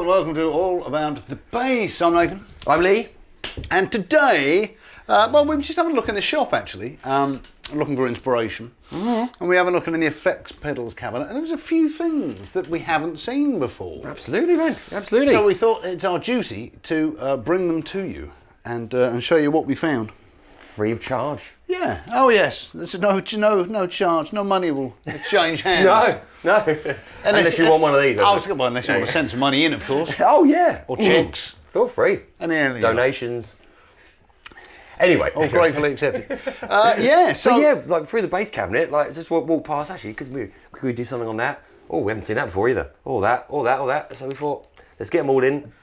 Welcome to All About the Bass. I'm Nathan. I'm Lee. And today, well, we were just having a look in the shop actually, looking for inspiration. And we have a look in the effects pedals cabinet, and there was a few things that we haven't seen before. Absolutely, man. Absolutely. So we thought it's our duty to bring them to you and show you what we found. Free of charge. Yeah. Oh yes. There's no charge. No money will exchange hands. No. Unless you want one of these. Unless you want to send some money in, of course. Oh yeah. Or checks. Feel free. Donations. Anyway. All gratefully accepted. Yeah. So yeah, like through the bass cabinet, like just walk past. Actually, could we do something on that? Oh, we haven't seen that before either. All that. So we thought, let's get them all in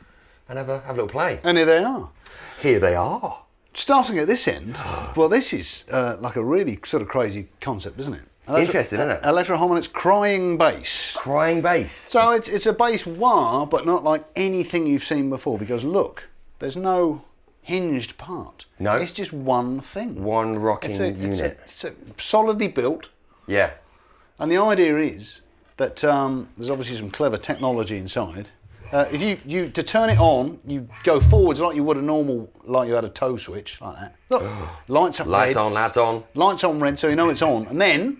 and have a little play. And here they are. Here they are. Starting at this end, well, this is like a really sort of crazy concept, isn't it? Interesting, isn't it? Electro-Harmonix crying bass. Crying bass. So it's a bass wah, but not like anything you've seen before, because look, there's no hinged part. No. It's just one thing. One rocking unit. It's solidly built. Yeah. And the idea is that there's obviously some clever technology inside. If you to turn it on, you go forwards like you would a normal, like you had a toe switch, like that. Look, lights up red. Lights on, lads on. Lights on red, so you know it's on. And then...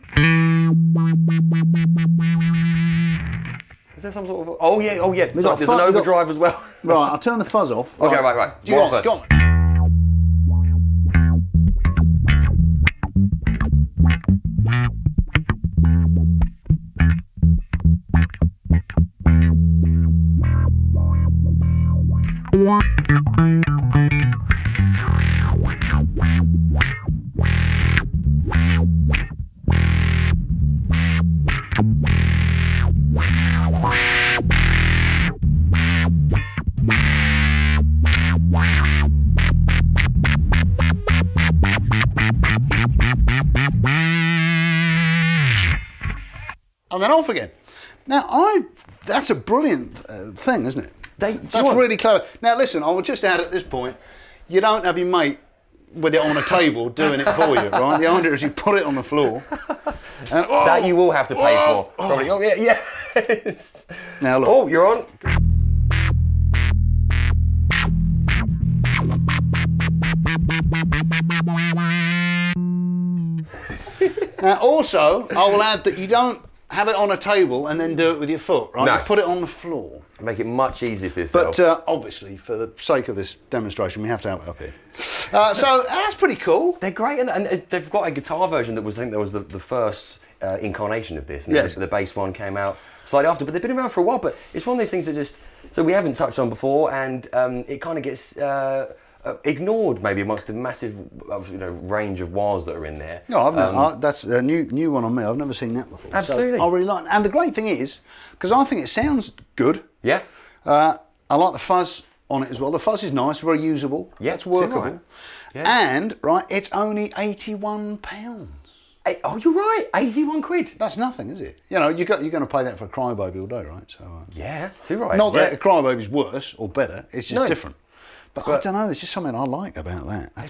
Is there some sort of... Oh yeah. Sorry, there's an overdrive as well. Right, I'll turn the fuzz off. Okay, right. Go on. And then off again. Now, that's a brilliant thing, isn't it? That's really clever. Now, listen, I will just add at this point, you don't have your mate with it on a table doing it for you, right? The idea is you put it on the floor. And, that you will have to pay for. Probably. Oh, yeah. Now, look. Oh, you're on. Now, also, I will add that you don't have it on a table and then do it with your foot, right? No. You put it on the floor. Make it much easier for yourself. But obviously, for the sake of this demonstration, we have to have it up here. So that's pretty cool. They're great, and they've got a guitar version that was, I think, that was the first incarnation of this. And yes. The bass one came out slightly after, but they've been around for a while. But it's one of those things that just we haven't touched on before, and it kind of gets ignored maybe amongst the massive range of wahs that are in there. No, I've never, that's a new one on me. I've never seen that before. Absolutely. So I really like it. And the great thing is, because I think it sounds good. Yeah. I like the fuzz on it as well. The fuzz is nice, very usable. Yeah, it's workable. right. Yeah. And, right, it's only £81. Oh, you're right, 81 quid. That's nothing, is it? You know, you're going to pay that for a Crybaby all day, right? So Yeah, too right. not that a Crybaby's worse or better, it's just No. different. But I don't know, there's just something I like about that. I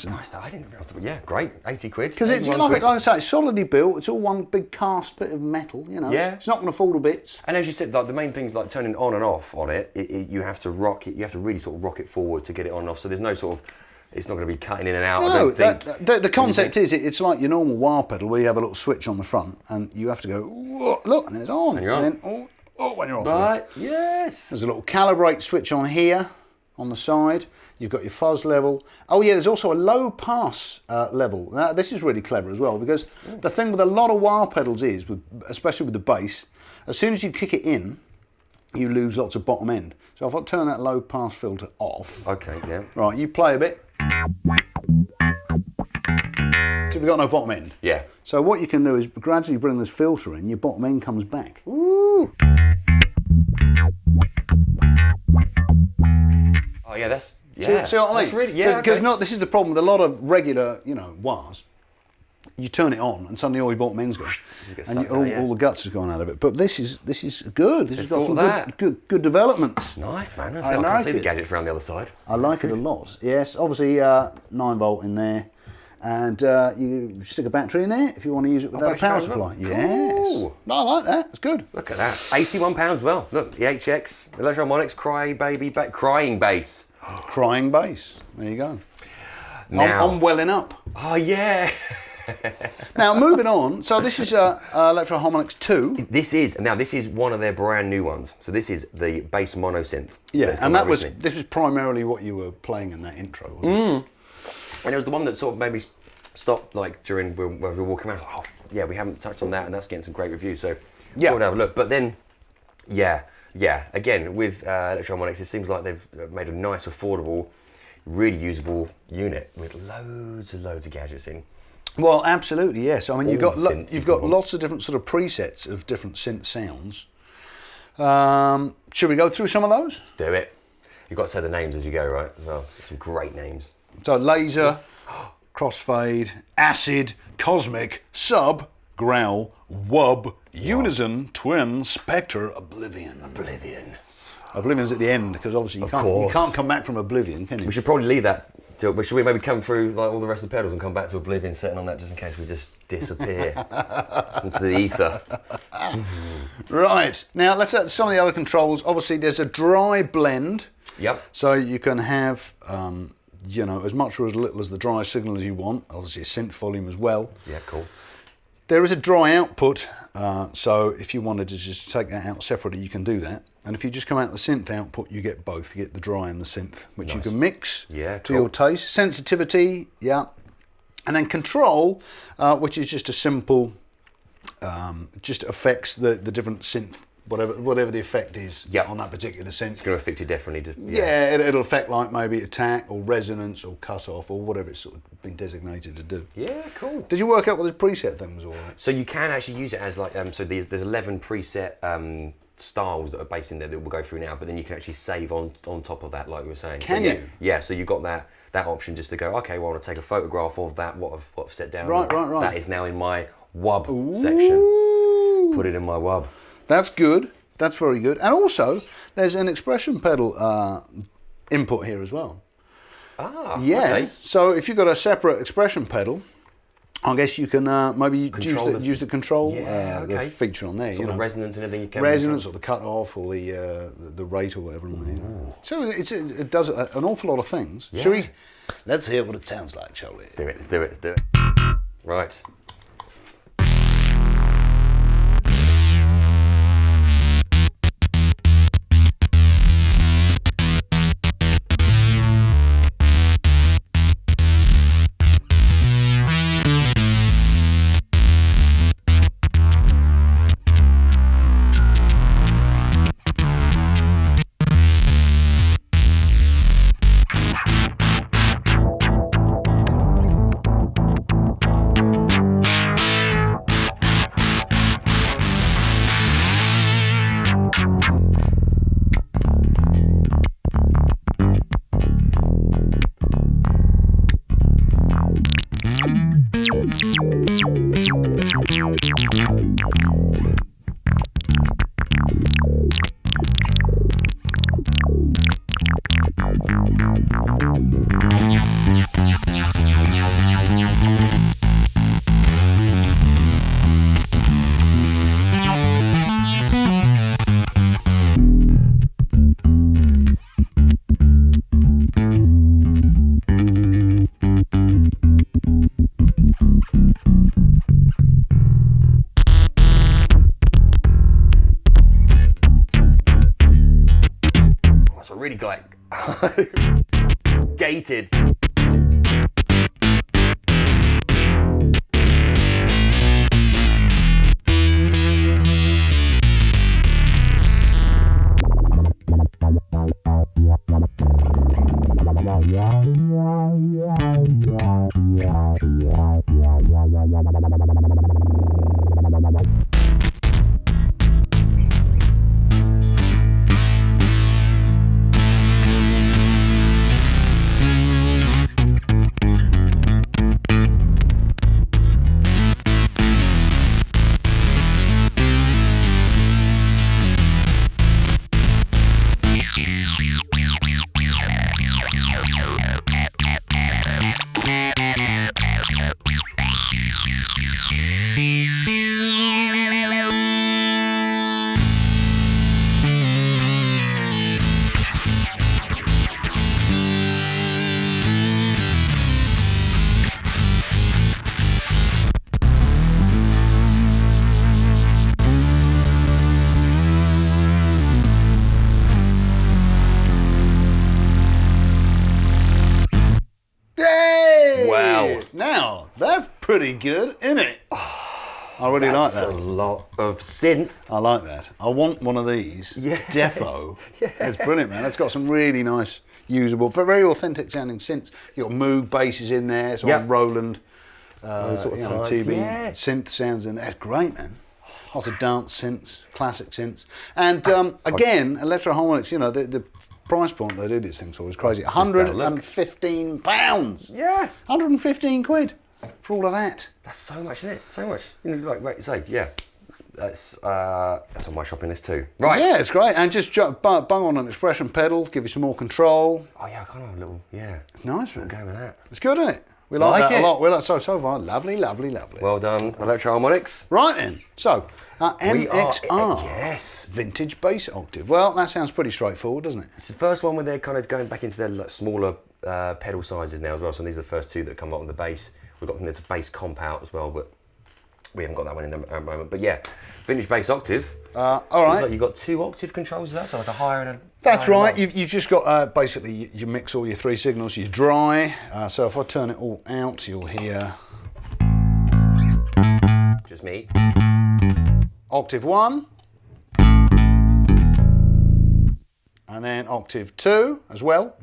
didn't realise that. Yeah, great, 80 quid. Because it's, like I say, it's solidly built, it's all one big cast bit of metal, you know. Yeah. It's not going to fall to bits. And as you said, like the main things like turning on and off on it, you have to rock it, you have to really sort of rock it forward to get it on and off. So there's no sort of, it's not going to be cutting in and out, I No, don't think. the concept is it's like your normal wah pedal where you have a little switch on the front and you have to go, "Whoa," look, and then it's on. And you're on. Then, when you're off. Right, yes. There's a little calibrate switch on here, on the side. You've got your fuzz level. Oh yeah, there's also a low pass level. Now, this is really clever as well because the thing with a lot of wah pedals is, especially with the bass, as soon as you kick it in, you lose lots of bottom end. So if I turn that low pass filter off. Okay, yeah. Right, you play a bit. So we've got no bottom end. Yeah. So what you can do is gradually bring this filter in, your bottom end comes back. Ooh. Oh yeah, that's, yeah. See what I mean? Really, yeah, Because this is the problem with a lot of regular, wahs. You turn it on and suddenly all your bottom end's gone. And all the guts has gone out of it. But this is good. This has got some good developments. Nice, man. I like can see the it. gadgets around the other side. I like it a lot. Yes, obviously 9-volt in there. And you stick a battery in there if you want to use it without a power supply. Cool. Yes. No, I like that. It's good. Look at that. £81 well. Look, the HX, Electro-Harmonix, crying bass. Crying bass. There you go. Now, I'm welling up. Oh yeah. Now moving on. So this is Electro-Harmonix 2. This is one of their brand new ones. So this is the bass Mono Synth. Yeah, and this was primarily what you were playing in that intro, wasn't it? And it was the one that sort of made me stop, like during when we were walking around. Like, oh yeah, we haven't touched on that, and that's getting some great reviews. So yeah, we'll have a look. But then, yeah. Again, with Electro-Harmonix, it seems like they've made a nice, affordable, really usable unit with loads of gadgets in. Well, absolutely, yes. I mean, you've got lots of different sort of presets of different synth sounds. Should we go through some of those? Let's do it. You've got to say the names as you go, right? As well, some great names. So laser, crossfade, acid, cosmic, sub, growl, wub, unison, twin, spectre, oblivion. Oblivion's at the end because obviously you can't come back from oblivion, can you? We should probably leave that. Should we maybe come through like all the rest of the pedals and come back to oblivion, setting on that just in case we just disappear into the ether. Right, now let's add some of the other controls. Obviously there's a dry blend. Yep. So you can have as much or as little as the dry signal as you want. Obviously a synth volume as well. Yeah, cool. There is a dry output, so if you wanted to just take that out separately, you can do that. And if you just come out the synth output, you get both. You get the dry and the synth, which you can mix to your taste. Sensitivity, yeah. And then control, which is just a simple, just affects the different synth, whatever the effect is on that particular synth. It's going to affect it differently. It'll affect like maybe attack or resonance or cut off or whatever it's sort of been designated to do. Yeah, cool. Did you work out what this preset thing was all right? So you can actually use it as like, so there's 11 preset styles that are based in there that we'll go through now, but then you can actually save on top of that, like we were saying. Can you? you? Yeah, so you've got that option just to go, okay, well I want to take a photograph of that, what I've set down. Right. That is now in my wub section. Put it in my wub. That's good. That's very good. And also, there's an expression pedal input here as well. Ah, yeah. Okay. So if you've got a separate expression pedal, I guess you can maybe use the control the feature on there. The resonance and everything you can. Resonance or the cut off or the rate or whatever. So it does an awful lot of things. Yeah. Shall we? Let's hear what it sounds like, shall we? Let's do it. Right. really like gated. Now, that's pretty good, isn't it? I really like that. That's a lot of synth. I like that. I want one of these. Yes. Defo. Yes. It's brilliant, man. It's got some really nice, usable, but very authentic sounding synths. You've got Moog basses in there. It's on Roland TV synth sounds in there. It's great, man. Lots of dance synths, classic synths. And again, Electro-Harmonix, you know, the price point they do these things for is crazy. £115. Yeah. 115 quid for all of that. That's so much, isn't it? So much. You know, like you say, yeah. That's on my shopping list too. Right. Yeah, it's great. And just bung on an expression pedal, give you some more control. Oh yeah, I kind of have a little, yeah. It's nice, man. Go with that. It's good, isn't it? We like that a lot. We like so far. Lovely, lovely, lovely. Well done, Electro-Harmonix. Right then. So, NXR. Yes. Vintage bass octave. Well, that sounds pretty straightforward, doesn't it? It's the first one where they're kind of going back into their like, smaller pedal sizes now as well. So these are the first two that come out on the bass. We've got them, there's a bass comp out as well, but we haven't got that one in the moment. But yeah, vintage bass octave. All right. Like you've got two octave controls, is that? So like a higher and a... That's right. You've just got basically you mix all your three signals. You dry. So if I turn it all out, you'll hear just me. Octave 1, and then octave 2 as well.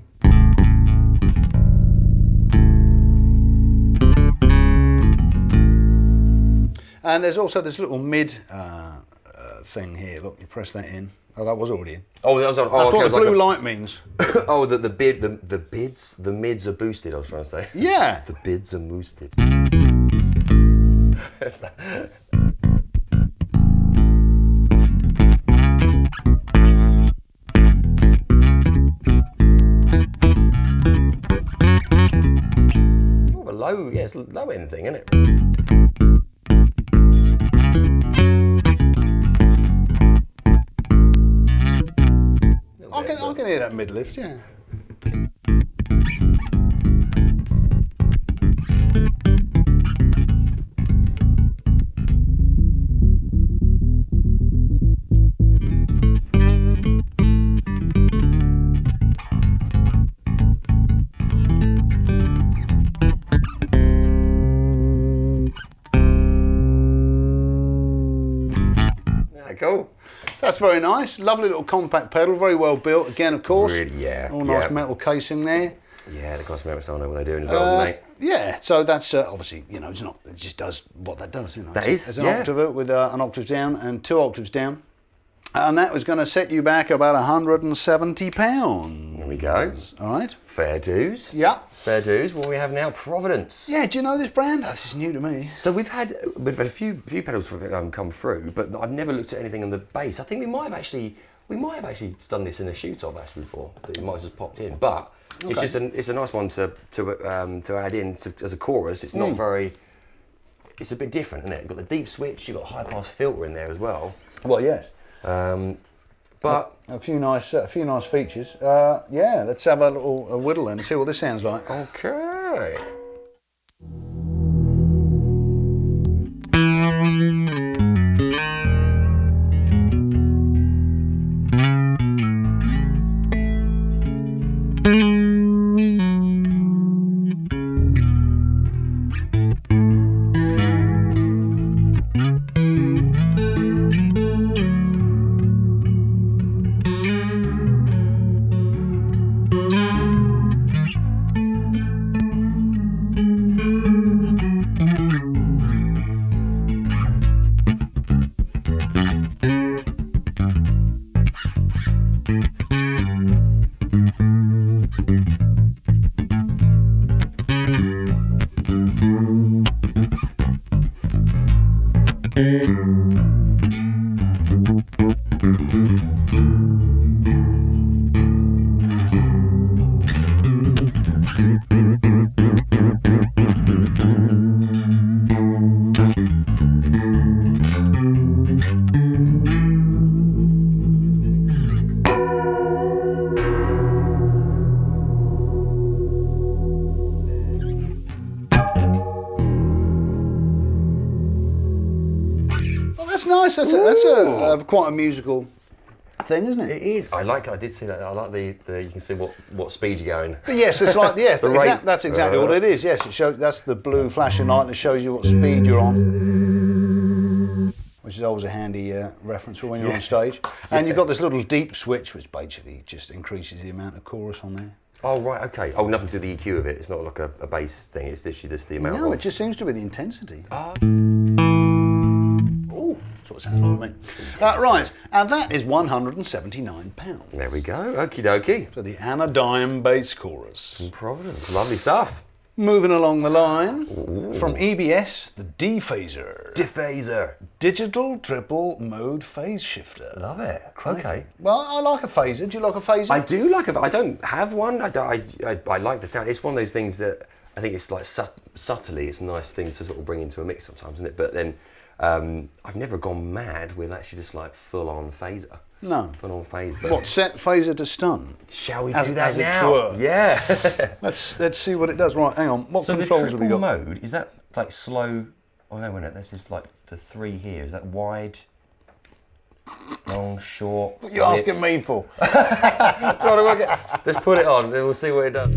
And there's also this little mid thing here. Look, you press that in. Oh, that was already in. Oh, that was on. That's okay, what the blue light means. Oh, the mids are boosted. I was trying to say. Yeah. The bids are boosted. More of a low, yeah, it's a low end thing, isn't it? I can hear that mid lift, yeah. Cool. That's very nice. Lovely little compact pedal, very well built. Again, of course. Really, yeah. All nice metal casing there. Yeah, the cosmetics don't know what they're doing as well, mate. Yeah, so that's obviously, you know, it's not. It just does what that does. You know, it's an octave with an octave down and 2 octaves down, and that was going to set you back about £170. There we go. All right. Fair dues. Yeah. Fair dues. What we have now, Providence. Yeah. Do you know this brand? Oh, this is new to me. So we've had a few pedals come through, but I've never looked at anything on the bass. I think we might have actually done this in a shoot-off actually before. That you might have just popped in, but it's just it's a nice one to add in as a chorus. It's not very. It's a bit different, isn't it? You've got the deep switch. You've got a high-pass filter in there as well. Well, yes. But a few nice features. Yeah, let's have a little whittle and see what this sounds like. Okay. That's nice. That's a quite a musical thing, isn't it? It is. I did see that. I like the you can see what speed you're going. But yes, it's like that's exactly what it is. Yes, it shows. That's the blue flashing light that shows you what speed you're on, which is always a handy reference for when you're on stage. And you've got this little deep switch, which basically just increases the amount of chorus on there. Oh right, okay. Oh, nothing to the EQ of it. It's not like a bass thing. It's literally just the amount. No, of... it just seems to be the intensity. That's what it sounds like to me. Right, and that is £179. There we go. Okie dokie. So the Anadime bass chorus. From Providence. Lovely stuff. Moving along the line, from EBS, the DPhaser. DPhaser. Digital triple mode phase shifter. Love it. Crikey. Okay. Well, I like a phaser. Do you like a phaser? I do like I don't have one. I like the sound. It's one of those things that I think it's like subtly, it's a nice thing to sort of bring into a mix sometimes, isn't it? But then I've never gone mad with actually just like full-on phaser. No. Full-on phase. But what, set phaser to stun? Shall we as do that as now? It were. Yeah. Let's see what it does. Right, hang on. What so controls have we got? So the triple mode, is that like slow? Oh no, wait, that's just like the 3 here. Is that wide, long, short? What are you asking me for? Trying to work it. Let's put it on and we'll see what it does.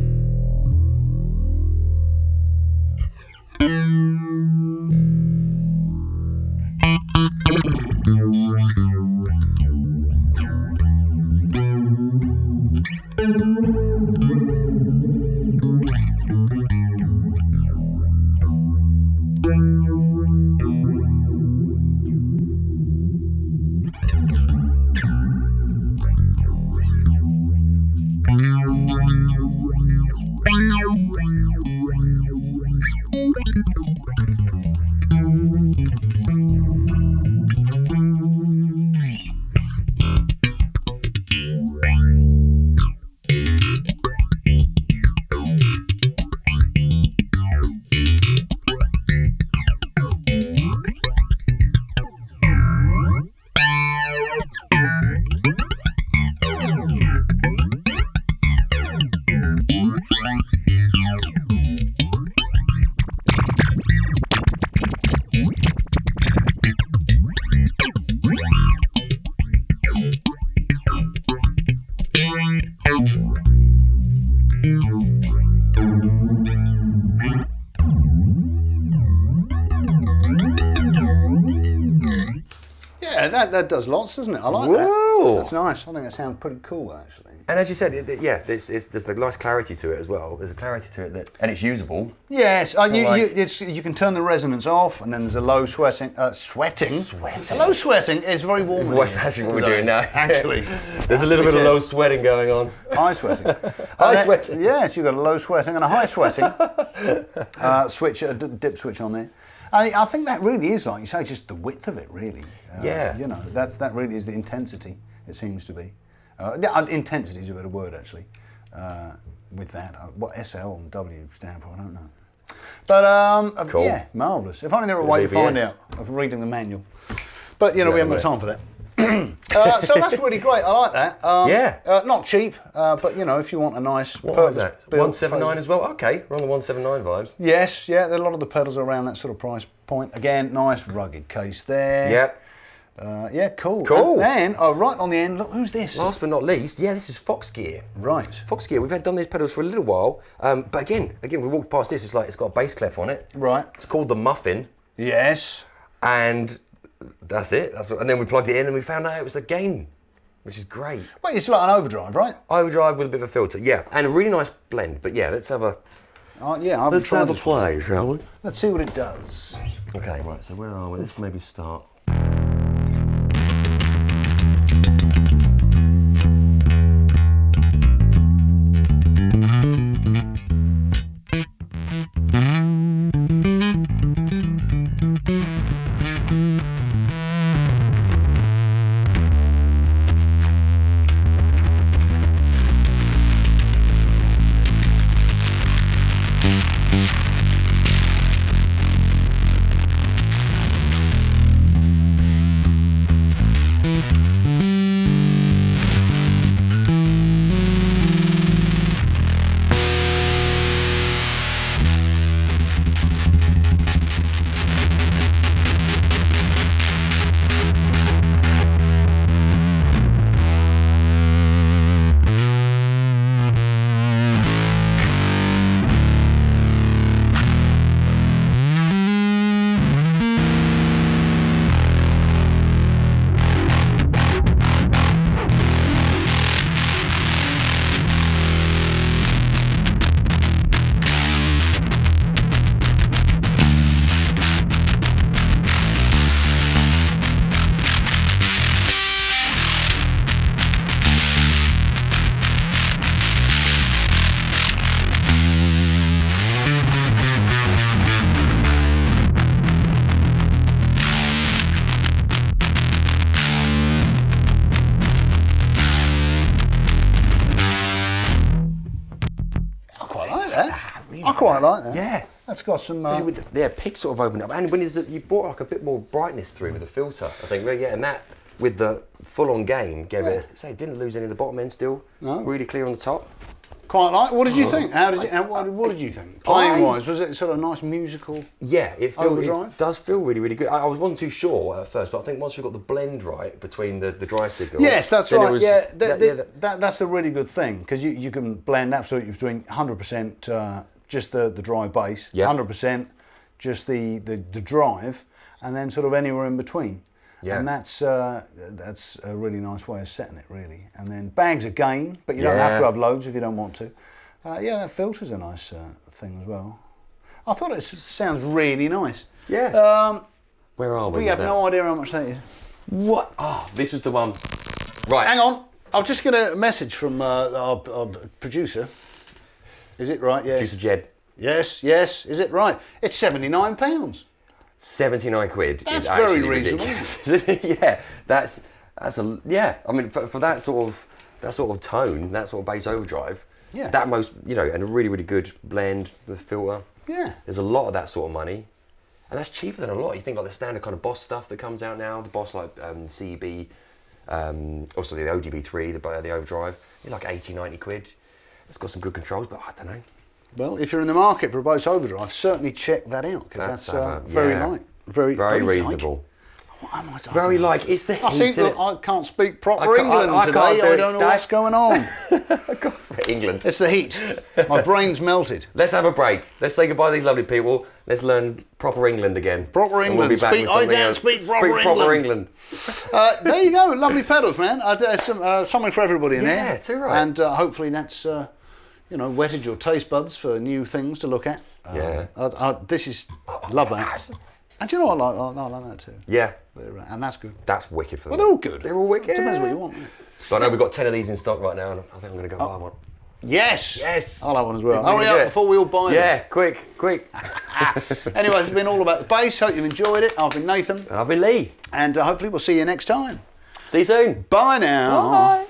That does lots, doesn't it? I like that. That's nice. I think that sounds pretty cool, actually. And as you said, there's a nice clarity to it as well. There's a clarity to it and it's usable. Yes, you can turn the resonance off, and then there's a low sweating. Sweating. Low sweating is very warm. That's actually what we're doing now. Actually, there's a little bit of low sweating going on. High sweating. High sweating. Yes, you've got a low sweating and a high sweating. A dip switch on there. I think that really is, like you say, just the width of it, really. You know, that really is the intensity, it seems to be. Intensity is a better word, actually, with that. What SL and W stand for, I don't know. But, cool. Yeah, marvellous. If only there were a way to find out of reading the manual. But, you know, we haven't got time for that. So that's really great. I like that. Not cheap, but you know, if you want a nice. What is that? 179 as well. Okay, we're on the 179 vibes. Yes, yeah. A lot of the pedals are around that sort of price point. Again, nice rugged case there. Yep. Yeah, cool. Cool. And then, right on the end, look, who's this? Last but not least, this is Foxgear. Right. Foxgear. We've done these pedals for a little while, but again, we walked past this. It's like it's got a bass clef on it. Right. It's called the Muffin. Yes. And that's it. And then we plugged it in and we found out it was a gain, which is great. Well, it's like an overdrive, right? Overdrive with a bit of a filter, yeah. And a really nice blend. But yeah, let's have a... let's have a play, shall we? Let's see what it does. Okay, right, so where are we? Let's maybe start... I quite like that. Yeah. That's got some... Pick sort of opened up. And when you brought like a bit more brightness through with the filter, I think, yeah, and that, with the full-on gain, gave it, didn't lose any of the bottom end still. No. Really clear on the top. Quite like. What did you think? What did you think? Playing-wise, was it sort of nice musical? Yeah, it Overdrive? does feel really, really good. I wasn't too sure at first, but I think once we got the blend right between the dry signal. Yes, that's right. That's the really good thing, because you can blend absolutely between 100% just the dry bass, 100% just the drive, and then sort of anywhere in between. Yeah. And that's a really nice way of setting it, really. And then bags of gain, but you don't have to have loads if you don't want to. That filter's a nice thing as well. I thought it sounds really nice. Yeah. Where are we? We have no idea how much that is. What? Oh, this was the one. Right. Hang on. I'll just get a message from our producer. Is it right? Yes. Producer Jed. Yes. Is it right? It's £79. 79 quid. That's very reasonable, isn't it? Yeah, that's a I mean, for that sort of tone, that sort of bass overdrive. Yeah. That and a really, really good blend with filter. Yeah. There's a lot of that sort of money, and that's cheaper than a lot. You think like the standard kind of Boss stuff that comes out now, the Boss like CB, also the ODB3, the overdrive. It's like 80, 90 quid. It's got some good controls, but I don't know. Well, if you're in the market for a bass overdrive, certainly check that out, because that's very light. Very reasonable. What am I very like, it's the heat. I can't speak proper England today. I don't know what's going on. Go for it, England. It's the heat. My brain's melted. Let's have a break. Let's say goodbye to these lovely people. Let's learn proper England again. Proper England. We'll be back I can't speak proper England. There you go. Lovely pedals, man. There's something for everybody in there. Yeah, too right. And hopefully that's... whetted your taste buds for new things to look at. Love that. And do you know what, I like that too. Yeah. And that's good. That's wicked for them. Well, they're all good. They're all wicked. Depends what you want. But I know we've got 10 of these in stock right now, and I think I'm going to go buy one. Yes. I'll have one as well. Hurry up before we all buy them. Yeah, quick. Anyway, this has been all about the bass. Hope you've enjoyed it. I've been Nathan. And I've been Lee. And hopefully we'll see you next time. See you soon. Bye now. Bye.